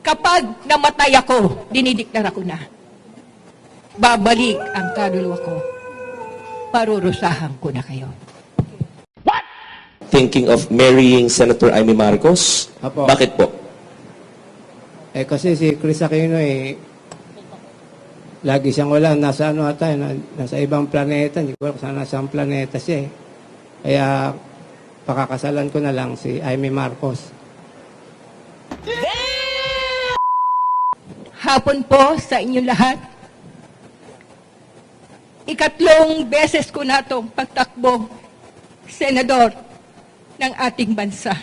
Kapag namatay ako, dinideklara ko na. Babalik ang kaluluwa ko. Parurusahan ko na kayo. Thinking of marrying Senator Amy Marcos? Apo. Bakit po? Kasi si Chris Aquino lagi siyang wala, nasa nasa ibang planeta, hindi ko alam kung nasa ang planeta siya Kaya pakakasalan ko na lang si Amy Marcos. Hapon po sa inyong lahat. Ikatlong beses ko na itong pagtakbo, senador ng ating bansa.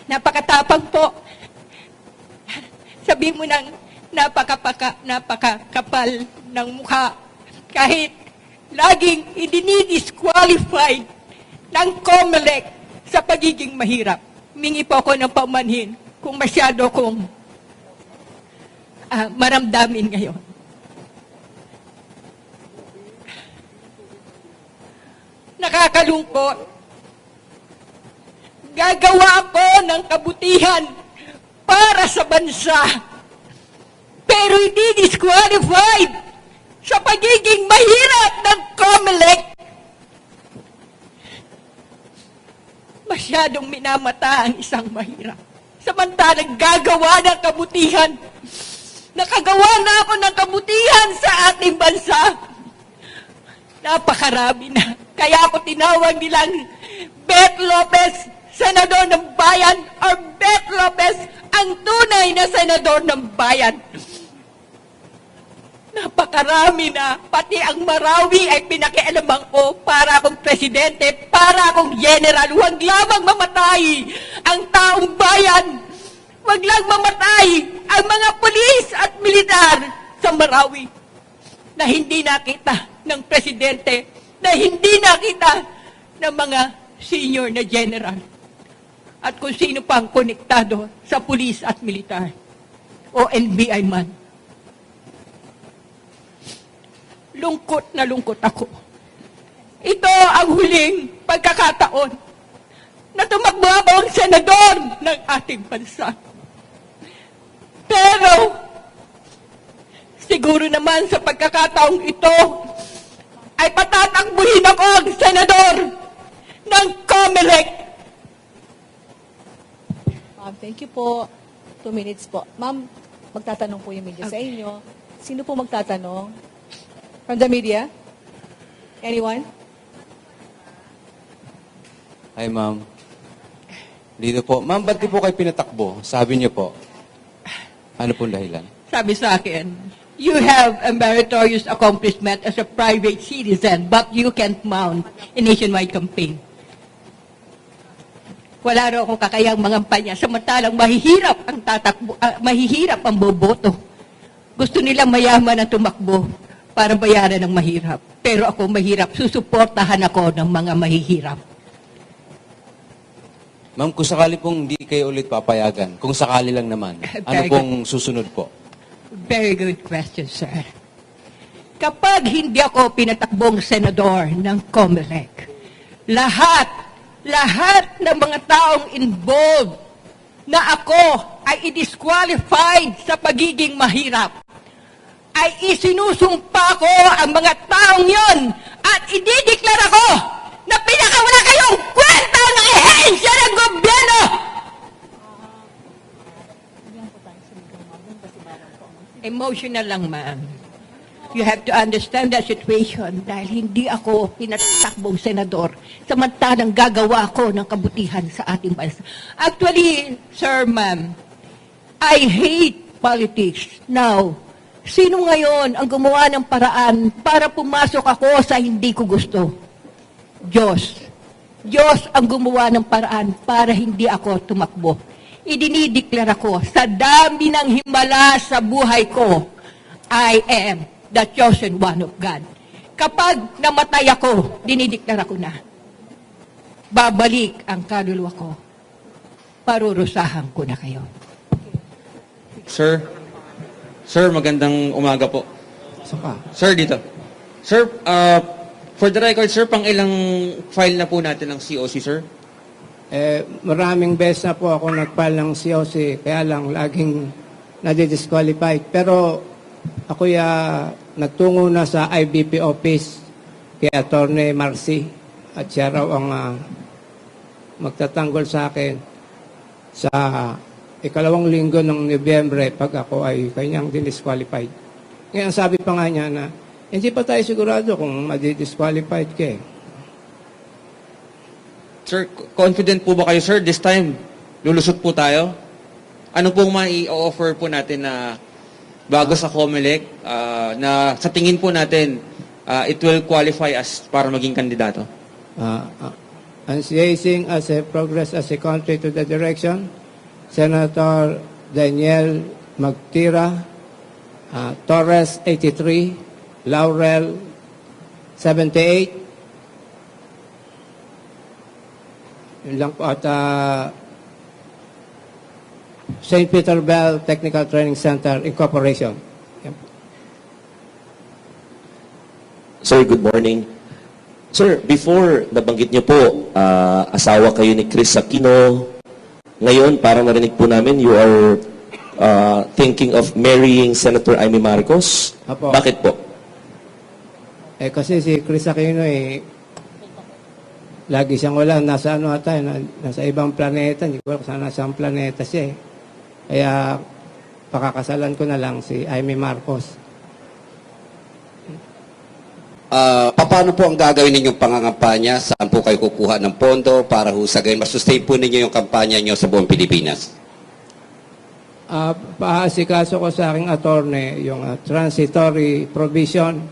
Napakatapang po. Sabi mo ng napakakapal ng mukha. Kahit laging idinidisqualify ng COMELEC sa pagiging mahirap. Mingi po ako ng paumanhin kung masyado kong maramdamin ngayon. Nakakalungkot. Gagawa ko ng kabutihan para sa bansa. Pero hindi disqualified sa pagiging mahirap ng COMELEC. Masyadong minamata ang isang mahirap. Samantalang gagawa ng kabutihan. Nakagawa na ako ng kabutihan sa ating bansa. Napakarami na. Kaya ako tinawag nilang Beth Lopez, senador ng bayan, or Beth Lopez, ang tunay na senador ng bayan. Napakarami na. Pati ang Marawi ay pinakialaman ko para akong presidente, para akong general. Huwag lamang mamatay ang taong bayan. Huwag lang mamatay ang mga pulis at militar sa Marawi na hindi nakita ng presidente, na hindi nakita ng mga senior na general at kung sino pang konektado sa pulis at militar o NBI man. Lungkot na lungkot ako. Ito ang huling pagkakataon na tumakbo akong senador ng ating bansa. Pero, siguro naman sa pagkakataong ito, ay patatakbuhin ako ang senador ng COMELEC. Ma'am, thank you po. 2 minutes po. Ma'am, magtatanong po yung media sa inyo. Sino po magtatanong? From the media? Anyone? Hi, ma'am. Dito po. Ma'am, ba't di po kayo pinatakbo? Sabi niyo po. Ano pong dahilan? Sabi sa akin, you have a meritorious accomplishment as a private citizen, but you can't mount a nationwide campaign. Wala raw akong kakayang mangampanya, samantalang mahihirap ang tatakbo, mahihirap ang boboto. Gusto nila mayaman ang tumakbo para bayaran ng mahirap. Pero ako mahirap, susuportahan ako ng mga mahihirap. Ma'am, kung sakali pong hindi kayo ulit papayagan, kung sakali lang naman, ano Very pong susunod po? Very good question, sir. Kapag hindi ako pinatakbong senador ng COMELEC, lahat ng mga taong involved na ako ay i-disqualified sa pagiging mahirap, ay isinusumpa ko ang mga taong yon at idideklara ko na pinakawala kayong kwenta ng ehensya ng gobyerno! Emotional lang, ma'am. You have to understand that situation dahil hindi ako pinatakbong senador samantalang gagawa ko ng kabutihan sa ating bansa. Actually, sir, ma'am, I hate politics. Now, sino ngayon ang gumawa ng paraan para pumasok ako sa hindi ko gusto? Diyos. Diyos ang gumawa ng paraan para hindi ako tumakbo. Idinideklara ko sa dami ng himala sa buhay ko, I am the chosen one of God. Kapag namatay ako, dinideklara ko na. Babalik ang kaluluwa ko. Parurusahan ko na kayo. Sir, magandang umaga po. Saka, Sir, dito. Sir, for the record, sir, pang ilang file na po natin ng COC, sir? Maraming beses na po ako nag-file ng COC, kaya lang laging nadidisqualified. Pero ako nagtungo na sa IBP office kay Attorney Marcy at siya raw ang magtatanggol sa akin sa ikalawang linggo ng Nobyembre pag ako ay kanyang disqualified. Ngayon sabi pa nga niya na hindi pa tayo sigurado kung madidisqualified ka eh. Sir, confident po ba kayo, sir? This time, lulusot po tayo? Ano pong mai-offer po natin na bago sa COMELEC na sa tingin po natin it will qualify as para maging kandidato? Unceasing as a progress as a country to the direction, Senator Daniel Magtira, Torres 83, Laurel 78, yun lang po, at St. Peter Bell Technical Training Center Incorporation. Yan po. Sir, good morning. Sir, before nabanggit niyo po, asawa kayo ni Chris Aquino. Ngayon, parang narinig po namin, you are thinking of marrying Senator Amy Marcos. Apo. Bakit po? Kasi si Chris Aquino lagi siyang wala, nasa nasa ibang planeta, hindi ko alam kung saan nasa planeta siya eh. Kaya pakakasalan ko na lang si Amy Marcos. Paano po ang gagawin ninyong pangangampanya? Saan po kayo kukuha ng pondo para husagay? Masustain po ninyo yung kampanya nyo sa buong Pilipinas? Paasikaso ko sa aking attorney yung transitory provision,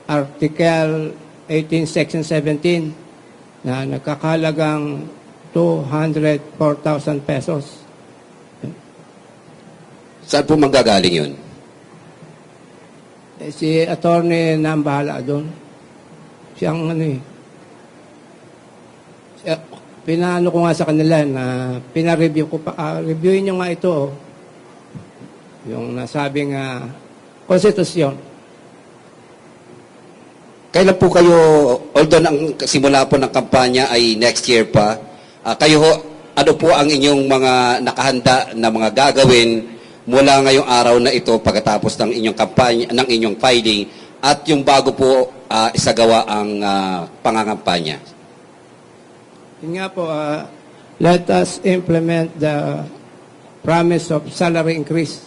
Article 18, Section 17, na nagkakalagang 204,000 pesos. Saan po manggagaling yun? Si attorney na ang bahala doon. Siyang pinaano ko nga sa kanila na pinareview ko pa. Reviewin nyo nga ito. Yung nasabing konstitusyon. Kailan po kayo, although ang simula po ng kampanya ay next year pa, kayo ho, ano po ang inyong mga nakahanda na mga gagawin mula ngayong araw na ito pagkatapos ng inyong kampanya, ng inyong filing at yung bago po isagawa ang pangangampanya? Yun nga po, let us implement the promise of salary increase.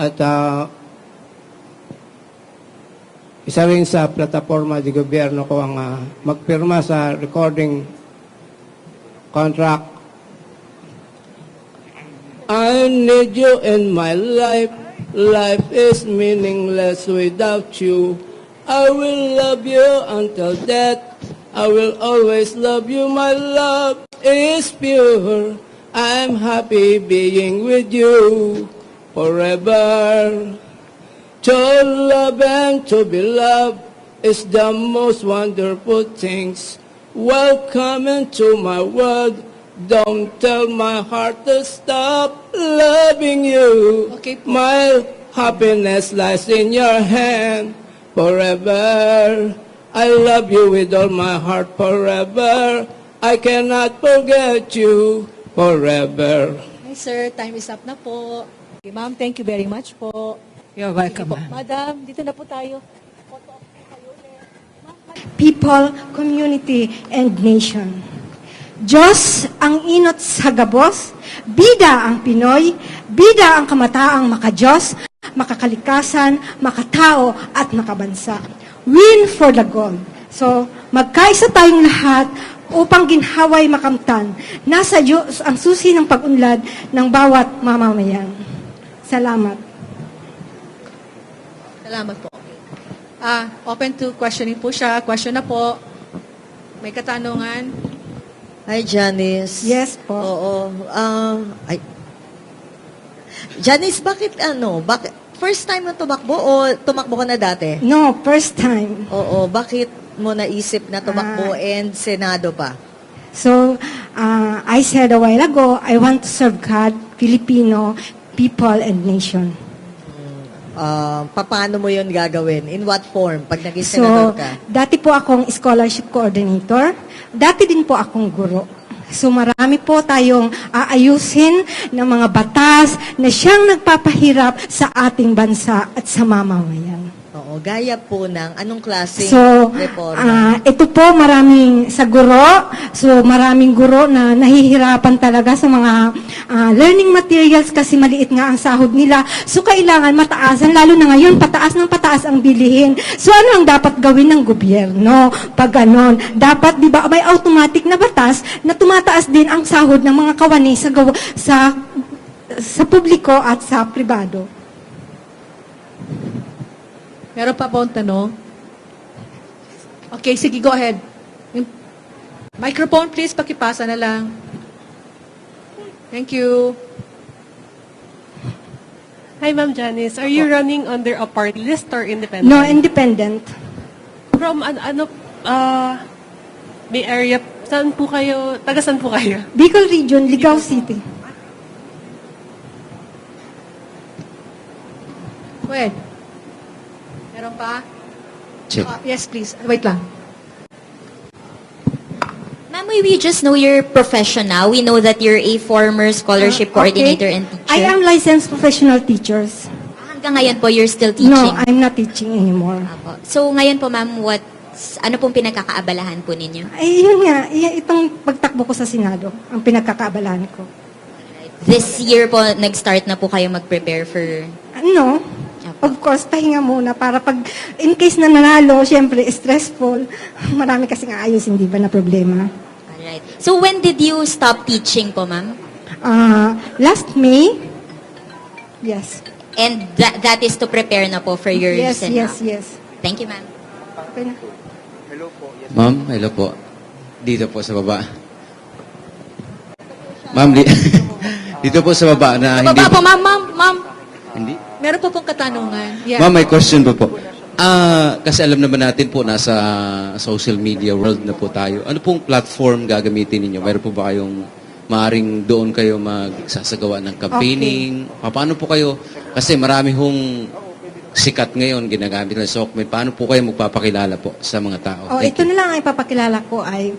At isa rin sa plataforma di gobyerno ko ang magpirma sa recording contract. I need you in my life. Life is meaningless without you. I will love you until death. I will always love you. My love is pure. I'm happy being with you forever. To love and to be loved is the most wonderful things. Welcome into my world. Don't tell my heart to stop loving you. Okay po. My happiness lies in your hand forever. I love you with all my heart forever. I cannot forget you forever. Hi, sir. Time is up na po. Okay, ma'am, thank you very much po. You're Sige welcome, po. ma'am. Madam, dito na po tayo. People, community, and nation. Diyos ang inot sa gabos, bida ang Pinoy, bida ang kamataang makadiyos, makakalikasan, makatao, at makabansa. Win for the goal. So, magkaisa tayong lahat upang ginhaway makamtan. Nasa Diyos ang susi ng pag-unlad ng bawat mamamayan. Salamat. Salamat po. Open to questioning po siya. Question na po. May katanungan? Hi, Janice. Yes po. Oo. Janice, bakit first time mo tumakbo o tumakbo ka na dati? No, first time. Oo, bakit mo naisip na tumakbo and Senado pa? So, I said a while ago, I want to serve God, Filipino, people, and nation. paano mo yun gagawin? In what form? Pag naging So, senador ka? dati po akong scholarship coordinator. Dati din po akong guro. So, marami po tayong aayusin ng mga batas na siyang nagpapahirap sa ating bansa at sa mamamayan. Oo, gaya po ng anong klaseng So, reforma? ito po maraming sa guro. So, maraming guro na nahihirapan talaga sa mga learning materials kasi maliit nga ang sahod nila. So, kailangan mataasan, lalo na ngayon, pataas ng pataas ang bilihin. So, ano ang dapat gawin ng gobyerno? Pag ganon, dapat, di ba, may automatic na batas na tumataas din ang sahod ng mga kawani sa publiko at sa pribado. Meron pa po ang tanong? Okay, sige, go ahead. Yung microphone, please, pakipasa na lang. Thank you. Hi, Ma'am Janice. Are you running under a party list or independent? No, independent. From may area, saan po kayo, taga saan po kayo? Bicol Region, Ligao City. Go ahead. Meron pa? Check. Yes, please. Wait lang. Ma'am, we just know your profession now. We know that you're a former scholarship coordinator and teacher. I am licensed professional teachers. Hanggang ngayon po, you're still teaching. No, I'm not teaching anymore. Apo. So, ngayon po, ma'am, ano pong pinagkakaabalahan po ninyo? Ay, yun nga, itong pagtakbo ko sa Senado, ang pinagkakaabalahan ko. This year po, nag-start na po kayo mag-prepare for... Ano? Of course, pahinga muna para pag, in case na nanalo, syempre, stressful. Marami kasing aayusin, di ba, na problema. Alright. So, when did you stop teaching po, ma'am? Last May, yes. And that is to prepare na po for your Yes, Senate. yes. Thank you, ma'am. Okay na. Ma'am, hello po. Dito po sa baba. Ma'am, dito po sa baba na hindi... Baba po, ma'am. Hindi? Meron po pong katanungan. Yeah. Ma'am, may question po po. Kasi alam naman natin po, nasa social media world na po tayo. Ano pong platform gagamitin ninyo? Meron po ba kayong maaring doon kayo magsasagawa ng campaigning? Paano po kayo? Kasi marami hong sikat ngayon, ginagamit ng SOCMED. Paano po kayo magpapakilala po sa mga tao? Thank Ito you. na lang ang ipapakilala ko ay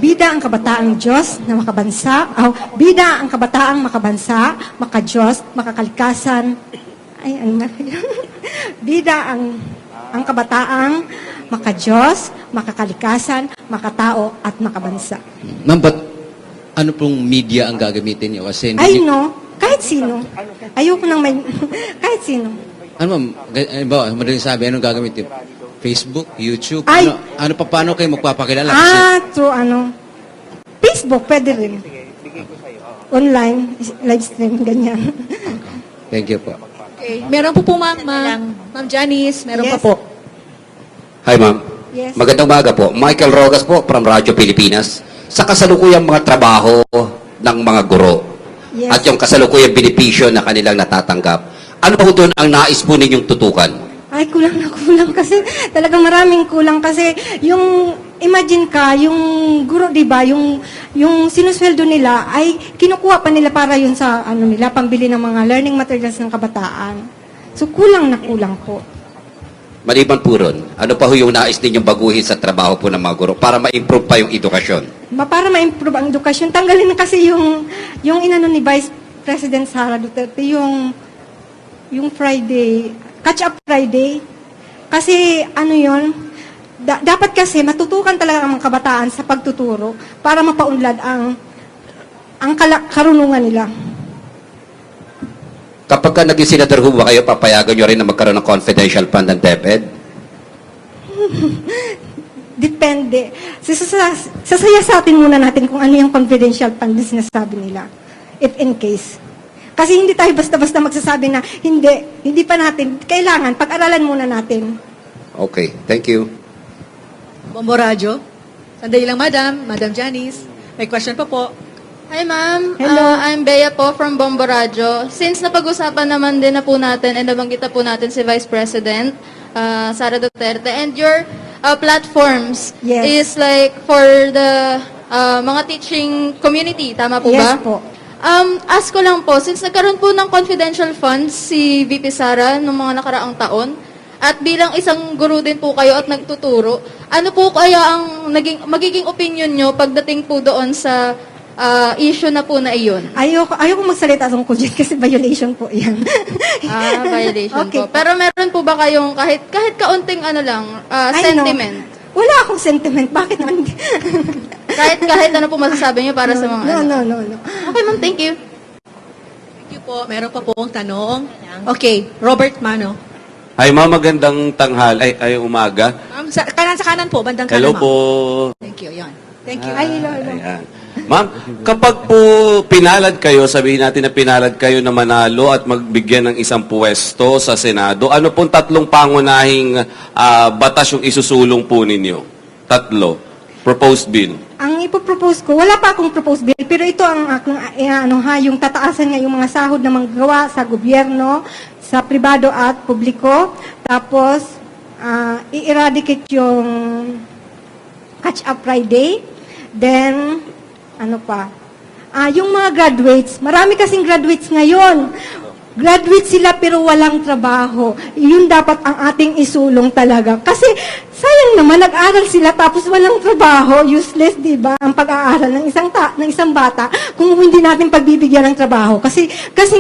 bida ang kabataang Diyos na makabansa, bida ang kabataang makabansa, makadiyos, makakalikasan, bida ang kabataang makadiyos, makakalikasan, makatao, at makabansa. Ma'am, but ano pong media ang gagamitin niyo? Kasi Kahit sino. Ayoko nang may, kahit sino. Ano ma'am, madaling sabi, anong gagamitin? Facebook, YouTube, Ay! paano kayo magpapakilala? Through Facebook, pwede rin. Online, live stream, ganyan. Thank you po. Okay. Meron po ma'am Janice. Meron pa Yes. po. Hi, ma'am. Yes. Magandang umaga po. Michael Rogas po from Radyo Pilipinas. Sa kasalukuyang mga trabaho ng mga guro Yes. at yung kasalukuyang benepisyo na kanilang natatanggap, ano po doon ang nais po ninyong tutukan? Ay, kulang na kulang kasi talagang maraming kulang kasi yung imagine ka, yung guro, 'di ba, yung sinusweldo nila ay kinukuha pa nila para yun sa nila pambili ng mga learning materials ng kabataan. So kulang na kulang po. Maliban po ron, ano pa ho yung nais ninyong baguhin sa trabaho po ng mga guro para ma-improve pa yung edukasyon? Para ma-improve ang edukasyon, tanggalin na kasi yung inano ni Vice President Sara Duterte, yung Friday, catch-up Friday. Kasi yun, dapat kasi matutukan talaga ang mga kabataan sa pagtuturo para mapaunlad ang karunungan nila. Kapag ka naging senador ho ba kayo, papayagan nyo rin na magkaroon ng confidential fund ng DepEd? Depende. Sasaya sa atin muna natin kung ano yung confidential fund na sinasabi nila. If in case. Kasi hindi tayo basta-basta magsasabi na hindi pa natin. Kailangan, pag-aralan muna natin. Okay, thank you. Bombo Radyo. Sandali lang, Madam Janice. May question pa po. Hi, ma'am. Hello. I'm Bea po from Bombo Radyo. Since napag-usapan naman din na po natin and nabanggit na po natin si Vice President Sara Duterte and your platforms Yes. is like for the mga teaching community. Tama po ba? Yes po. Ask ko lang po, since nagkaroon po ng confidential funds si VP Sara noong mga nakaraang taon, at bilang isang guru din po kayo at nagtuturo, ano po kaya ang magiging opinion nyo pagdating po doon sa issue na po na iyon? Ayoko magsalita tungkol dyan kasi violation po yan. Violation Okay. po. Pero meron po ba kayong kahit kaunting ano lang, sentiment? Wala akong sentiment. Bakit naman? kahit ano po masasabi niyo para sa mga No. Okay, ma'am, thank you. Thank you po. Meron pa pong tanong. Okay, Robert Mano. Hi ma'am, magandang tanghal, ay umaga. Ma'am, sa kanan po, bandang kanan, Hello ma'am. po. Thank you, yon. Thank you. Ay, hello. Ayan. Ma'am, kapag po pinalad kayo, sabihin natin na pinalad kayo na manalo at magbigyan ng isang puwesto sa Senado, ano pong tatlong pangunahing batas yung isusulong po ninyo? Tatlo. Proposed bill. Ang ipopropose ko, wala pa akong proposed bill, pero ito ang aking, yung tataasan nga yung mga sahod na manggagawa sa gobyerno, sa pribado at publiko. Tapos, i-eradicate yung Catch-up Friday. Then, ano pa? Yung mga graduates, marami kasing graduates ngayon. Graduate sila pero walang trabaho. Yun dapat ang ating isulong talaga. Kasi sayang naman, nag-aral sila tapos walang trabaho. Useless, di ba? Ang pag-aaral ng isang bata kung hindi natin pagbibigyan ng trabaho. Kasi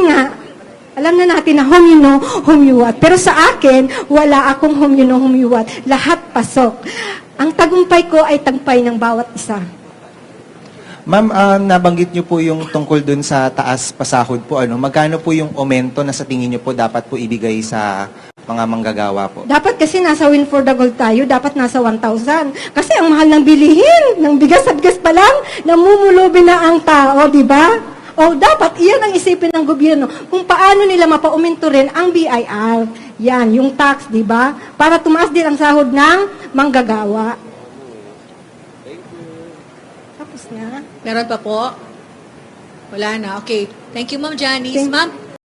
nga, alam na natin na whom you know, whom you what. Pero sa akin, wala akong whom you know, whom you what. Lahat pasok. Ang tagumpay ko ay tagumpay ng bawat isa. Ma'am, nabanggit niyo po yung tungkol dun sa taas pasahod po. Magkano po yung aumento na sa tingin niyo po dapat po ibigay sa mga manggagawa po? Dapat kasi nasa win for the gold tayo, dapat nasa 1,000. Kasi ang mahal ng bilihin, ng bigas at gas pa lang, namumulubi na ang tao, di ba? O dapat iyan ang isipin ng gobyerno kung paano nila mapauminto rin ang BIR. Yan, yung tax, di ba? Para tumaas din ang sahod ng manggagawa. Tapos na. Meron pa po? Wala na. Okay. Thank you, Ma'am Janice. Ma'am,